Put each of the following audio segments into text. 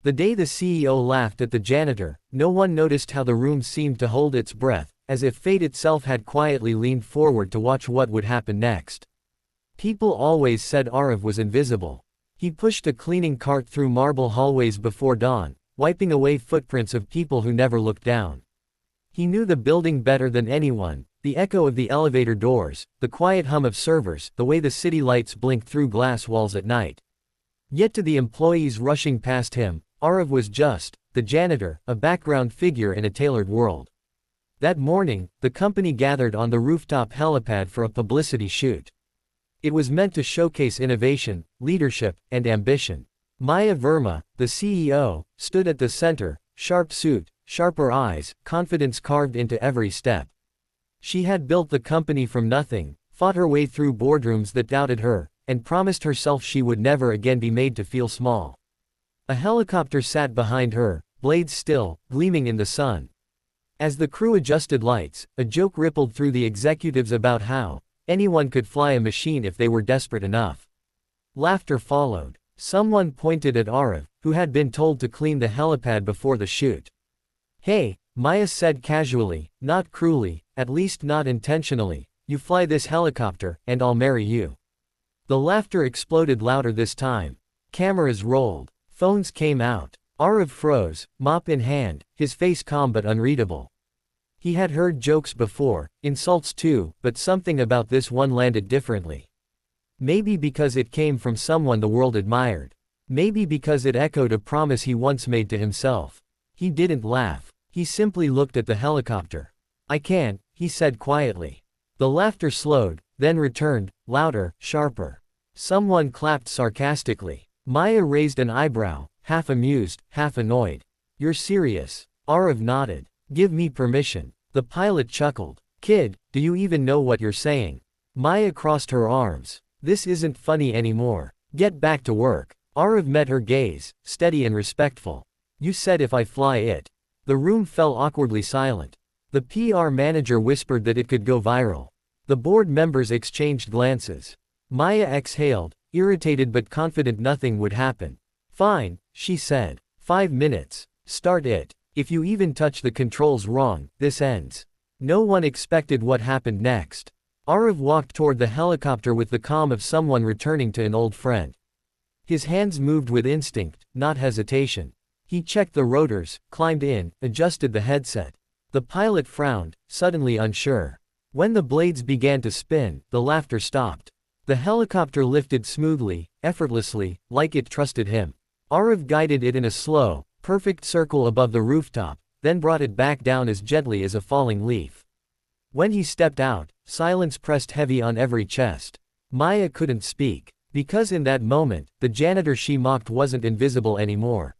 The day the CEO laughed at the janitor, no one noticed how the room seemed to hold its breath, as if fate itself had quietly leaned forward to watch what would happen next. People always said Arav was invisible. He pushed a cleaning cart through marble hallways before dawn, wiping away footprints of people who never looked down. He knew the building better than anyone, the echo of the elevator doors, the quiet hum of servers, the way the city lights blinked through glass walls at night. Yet to the employees rushing past him, Arav was just the janitor, a background figure in a tailored world. That morning, the company gathered on the rooftop helipad for a publicity shoot. It was meant to showcase innovation, leadership, and ambition. Maya Verma, the CEO, stood at the center, sharp suit, sharper eyes, confidence carved into every step. She had built the company from nothing, fought her way through boardrooms that doubted her, and promised herself she would never again be made to feel small. A helicopter sat behind her, blades still, gleaming in the sun. As the crew adjusted lights, a joke rippled through the executives about how anyone could fly a machine if they were desperate enough. Laughter followed. Someone pointed at Arav, who had been told to clean the helipad before the shoot. "Hey," Maya said casually, not cruelly, at least not intentionally, "you fly this helicopter, and I'll marry you." The laughter exploded louder this time. Cameras rolled. Phones came out. Arav froze, mop in hand, his face calm but unreadable. He had heard jokes before, insults too, but something about this one landed differently. Maybe because it came from someone the world admired. Maybe because it echoed a promise he once made to himself. He didn't laugh. He simply looked at the helicopter. "I can't," he said quietly. The laughter slowed, then returned, louder, sharper. Someone clapped sarcastically. Maya raised an eyebrow, half amused, half annoyed. "You're serious?" Arav nodded. "Give me permission." The pilot chuckled. "Kid, do you even know what you're saying?" Maya crossed her arms. "This isn't funny anymore. Get back to work." Arav met her gaze, steady and respectful. "You said if I fly it." The room fell awkwardly silent. The PR manager whispered that it could go viral. The board members exchanged glances. Maya exhaled, irritated but confident nothing would happen. "Fine," she said. 5 minutes. Start it. If you even touch the controls wrong, this ends." No one expected what happened next. Arav walked toward the helicopter with the calm of someone returning to an old friend. His hands moved with instinct, not hesitation. He checked the rotors, climbed in, adjusted the headset. The pilot frowned, suddenly unsure. When the blades began to spin, the laughter stopped. The helicopter lifted smoothly, effortlessly, like it trusted him. Arav guided it in a slow, perfect circle above the rooftop, then brought it back down as gently as a falling leaf. When he stepped out, silence pressed heavy on every chest. Maya couldn't speak. Because in that moment, the janitor she mocked wasn't invisible anymore.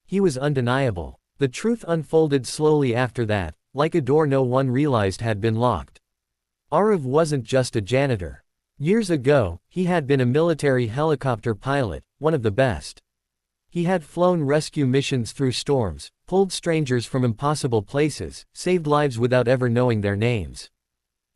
He was undeniable. The truth unfolded slowly after that, like a door no one realized had been locked. Arav wasn't just a janitor. Years ago, he had been a military helicopter pilot, one of the best. He had flown rescue missions through storms, pulled strangers from impossible places, saved lives without ever knowing their names.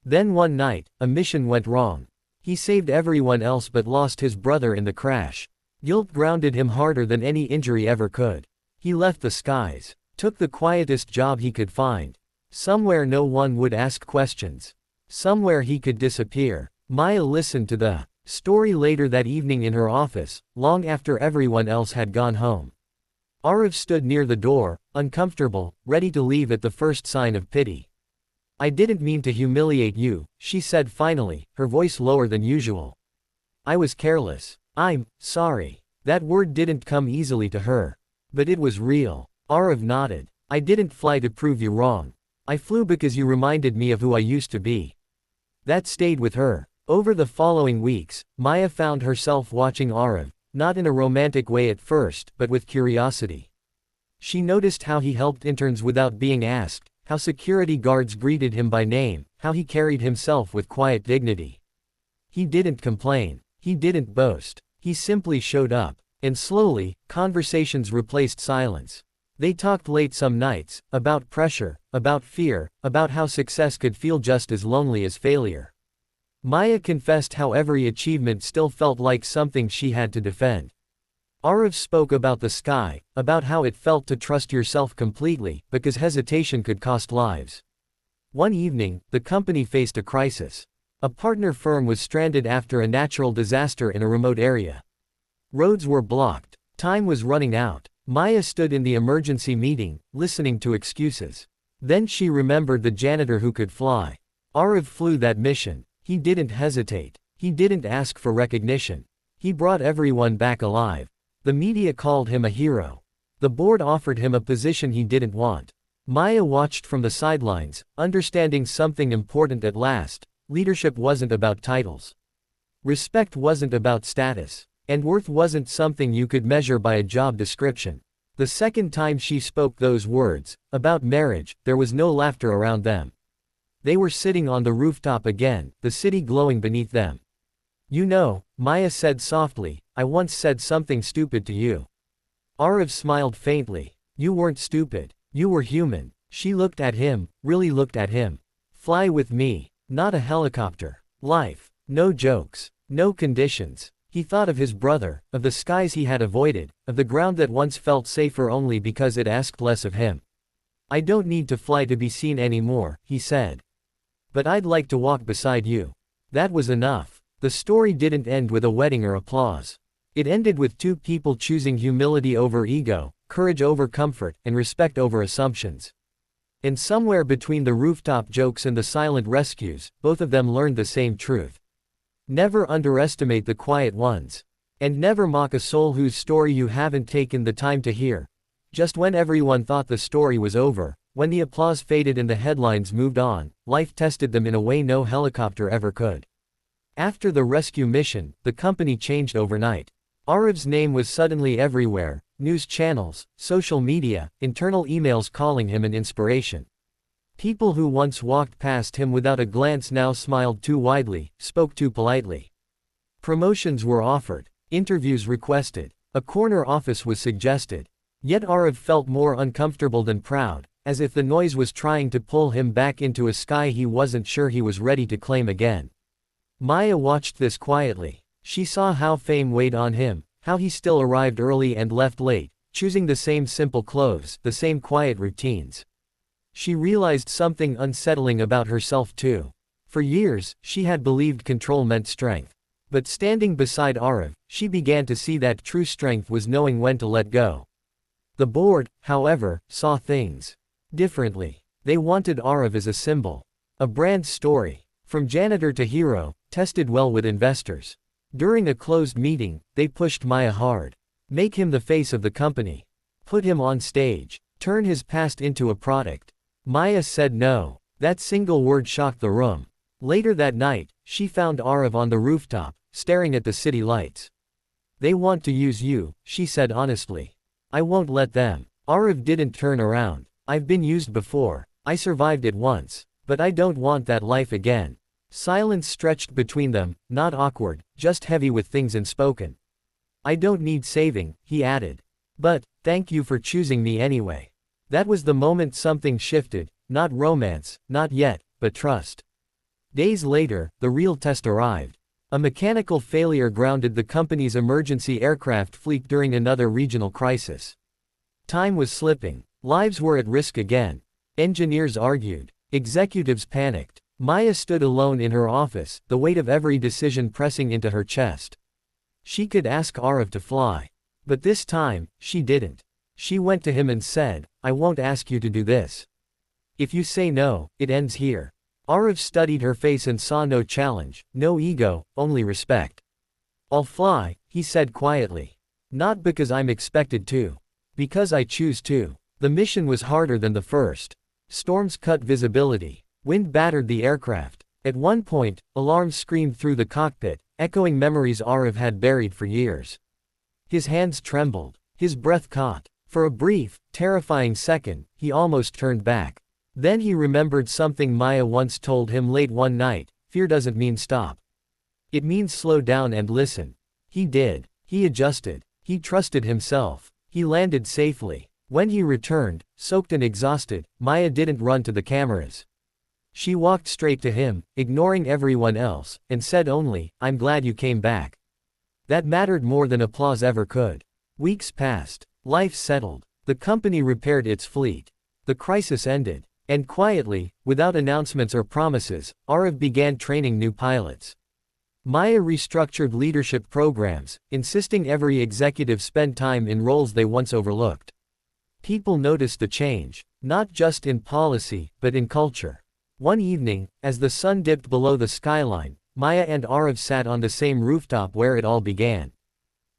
Then one night, a mission went wrong. He saved everyone else but lost his brother in the crash. Guilt grounded him harder than any injury ever could. He left the skies, took the quietest job he could find. Somewhere no one would ask questions. Somewhere he could disappear. Maya listened to the story later that evening in her office, long after everyone else had gone home. Arav stood near the door, uncomfortable, ready to leave at the first sign of pity. "I didn't mean to humiliate you," she said finally, her voice lower than usual. "I was careless. I'm sorry." That word didn't come easily to her. But it was real. Arav nodded. "I didn't fly to prove you wrong. I flew because you reminded me of who I used to be." That stayed with her. Over the following weeks, Maya found herself watching Arav, not in a romantic way at first, but with curiosity. She noticed how he helped interns without being asked, how security guards greeted him by name, how he carried himself with quiet dignity. He didn't complain. He didn't boast. He simply showed up. And slowly, conversations replaced silence. They talked late some nights, about pressure, about fear, about how success could feel just as lonely as failure. Maya confessed how every achievement still felt like something she had to defend. Arav spoke about the sky, about how it felt to trust yourself completely, because hesitation could cost lives. One evening, the company faced a crisis. A partner firm was stranded after a natural disaster in a remote area. Roads were blocked. Time was running out. Maya stood in the emergency meeting, listening to excuses. Then she remembered the janitor who could fly. Arav flew that mission. He didn't hesitate. He didn't ask for recognition. He brought everyone back alive. The media called him a hero. The board offered him a position he didn't want. Maya watched from the sidelines, understanding something important at last. Leadership wasn't about titles. Respect wasn't about status. And worth wasn't something you could measure by a job description. The second time she spoke those words, about marriage, there was no laughter around them. They were sitting on the rooftop again, the city glowing beneath them. You know, Maya said softly, I once said something stupid to you. Arav smiled faintly. You weren't stupid. You were human. She looked at him, really looked at him. Fly with me. Not a helicopter. Life. No jokes. No conditions. He thought of his brother, of the skies he had avoided, of the ground that once felt safer only because it asked less of him. I don't need to fly to be seen anymore, he said. But I'd like to walk beside you. That was enough. The story didn't end with a wedding or applause. It ended with two people choosing humility over ego, courage over comfort, and respect over assumptions. And somewhere between the rooftop jokes and the silent rescues, both of them learned the same truth. Never underestimate the quiet ones. And never mock a soul whose story you haven't taken the time to hear. Just when everyone thought the story was over, when the applause faded and the headlines moved on, life tested them in a way no helicopter ever could. After the rescue mission, the company changed overnight. Arav's name was suddenly everywhere, news channels, social media, internal emails calling him an inspiration. People who once walked past him without a glance now smiled too widely, spoke too politely. Promotions were offered, interviews requested, a corner office was suggested. Yet Arav felt more uncomfortable than proud, as if the noise was trying to pull him back into a sky he wasn't sure he was ready to claim again. Maya watched this quietly. She saw how fame weighed on him, how he still arrived early and left late, choosing the same simple clothes, the same quiet routines. She realized something unsettling about herself too. For years, she had believed control meant strength. But standing beside Arav, she began to see that true strength was knowing when to let go. The board, however, saw things differently. They wanted Arav as a symbol. A brand story. From janitor to hero, tested well with investors. During a closed meeting, they pushed Maya hard. Make him the face of the company. Put him on stage. Turn his past into a product. Maya said no. That single word shocked the room. Later that night, she found Arav on the rooftop, staring at the city lights. They want to use you, she said honestly. I won't let them. Arav didn't turn around. I've been used before. I survived it once. But I don't want that life again. Silence stretched between them, not awkward, just heavy with things unspoken. I don't need saving, he added. But, thank you for choosing me anyway. That was the moment something shifted, not romance, not yet, but trust. Days later, the real test arrived. A mechanical failure grounded the company's emergency aircraft fleet during another regional crisis. Time was slipping. Lives were at risk again. Engineers argued. Executives panicked. Maya stood alone in her office, the weight of every decision pressing into her chest. She could ask Arav to fly. But this time, she didn't. She went to him and said, I won't ask you to do this. If you say no, it ends here. Arav studied her face and saw no challenge, no ego, only respect. I'll fly, he said quietly. Not because I'm expected to. Because I choose to. The mission was harder than the first. Storms cut visibility. Wind battered the aircraft. At one point, alarms screamed through the cockpit, echoing memories Arav had buried for years. His hands trembled. His breath caught. For a brief, terrifying second, he almost turned back. Then he remembered something Maya once told him late one night, fear doesn't mean stop. It means slow down and listen. He did. He adjusted. He trusted himself. He landed safely. When he returned, soaked and exhausted, Maya didn't run to the cameras. She walked straight to him, ignoring everyone else, and said only, I'm glad you came back. That mattered more than applause ever could. Weeks passed. Life settled. The company repaired its fleet. The crisis ended. And quietly, without announcements or promises, Arav began training new pilots. Maya restructured leadership programs, insisting every executive spend time in roles they once overlooked. People noticed the change, not just in policy, but in culture. One evening, as the sun dipped below the skyline, Maya and Arav sat on the same rooftop where it all began.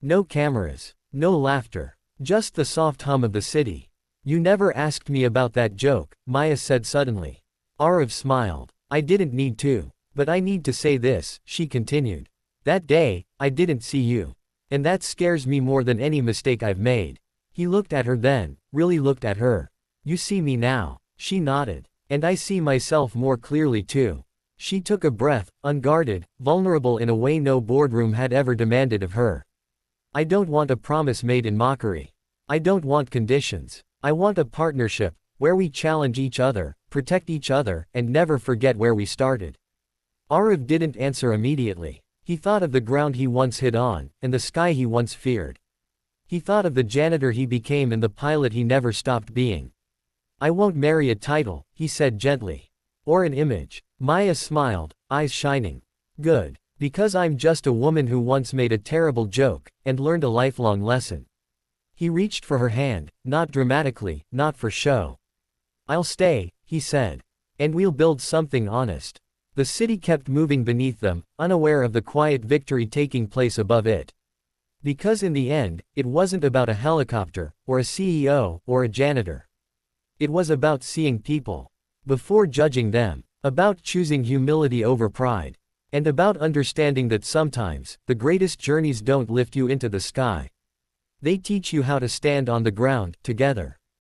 No cameras, no laughter, just the soft hum of the city. "You never asked me about that joke," Maya said suddenly. Arav smiled. "I didn't need to. But I need to say this," she continued. "That day, I didn't see you. And that scares me more than any mistake I've made." He looked at her then, really looked at her. "You see me now." She nodded. "And I see myself more clearly too." She took a breath, unguarded, vulnerable in a way no boardroom had ever demanded of her. "I don't want a promise made in mockery. I don't want conditions. I want a partnership, where we challenge each other, protect each other, and never forget where we started." Arav didn't answer immediately. He thought of the ground he once hid on, and the sky he once feared. He thought of the janitor he became and the pilot he never stopped being. "I won't marry a title," he said gently. "Or an image." Maya smiled, eyes shining. "Good. Because I'm just a woman who once made a terrible joke, and learned a lifelong lesson." He reached for her hand, not dramatically, not for show. "I'll stay," he said. "And we'll build something honest." The city kept moving beneath them, unaware of the quiet victory taking place above it. Because in the end, it wasn't about a helicopter, or a CEO, or a janitor. It was about seeing people. Before judging them. About choosing humility over pride. And about understanding that sometimes, the greatest journeys don't lift you into the sky. They teach you how to stand on the ground, together.